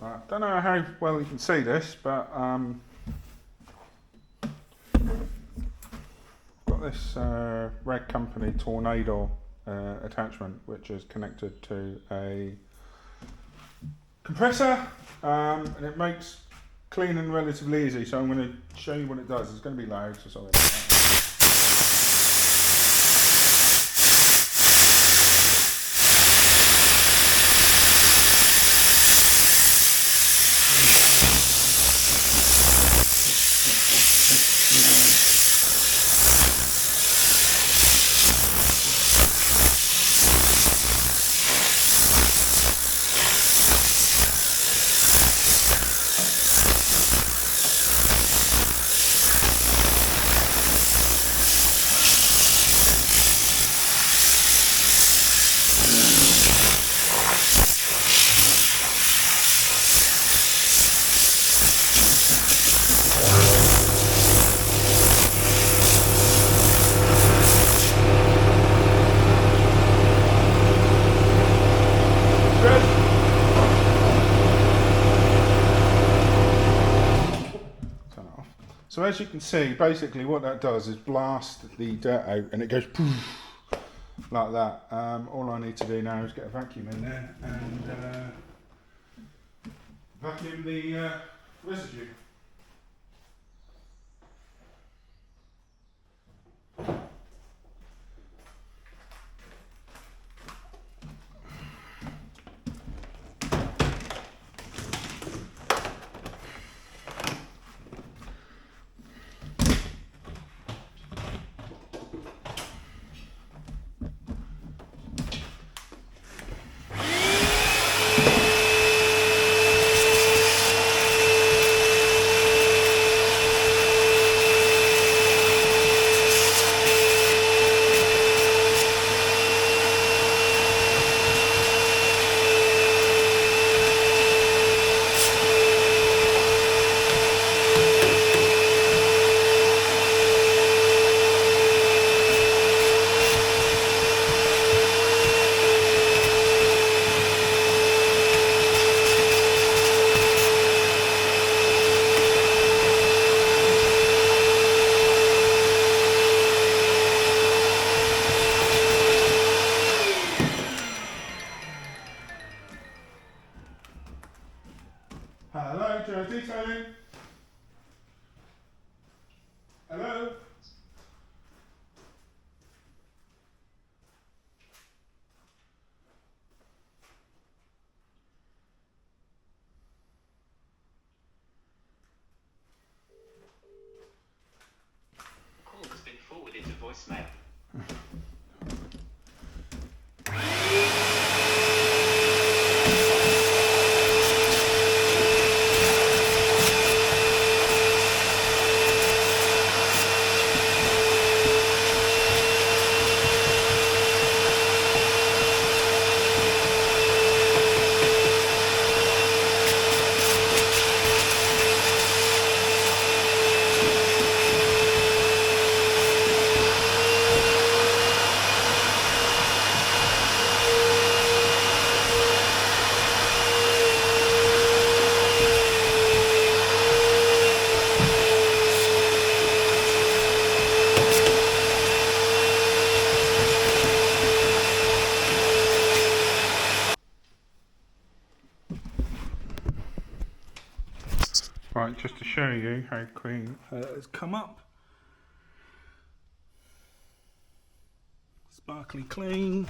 I don't know how well you can see this, but got this Red Company Tornador attachment, which is connected to a compressor, and it makes cleaning relatively easy. So I'm going to show you what it does. It's going to be loud, so sorry about that. So as you can see, basically what that does is blast the dirt out, and it goes poof, like that. All I need to do now is get a vacuum in there and vacuum the residue. Hello, Joe Detailing. Hello. Call has been forwarded to voicemail. Right, just to show you how clean it's come up. Sparkly clean.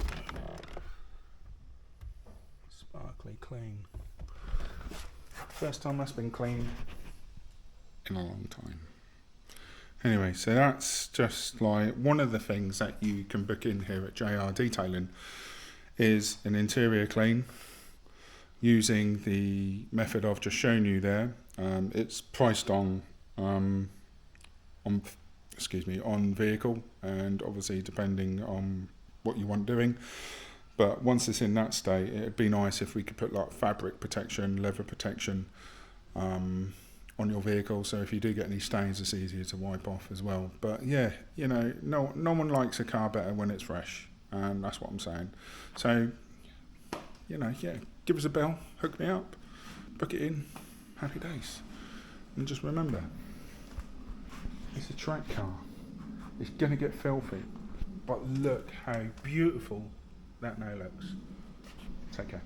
Sparkly clean. First time that's been cleaned in a long time. Anyway, so that's just like one of the things that you can book in here at JR Detailing is an interior clean using the method I've just shown you there. It's priced on vehicle, and obviously depending on what you want doing. But once it's in that state, it'd be nice if we could put like fabric protection, leather protection on your vehicle, so if you do get any stains, it's easier to wipe off as well. But yeah, you know, no one likes a car better when it's fresh, and that's what I'm saying. So, you know, yeah, give us a bell, hook me up. book it in, happy days. And just remember, it's a track car. It's going to get filthy. But look how beautiful that now looks. Take care.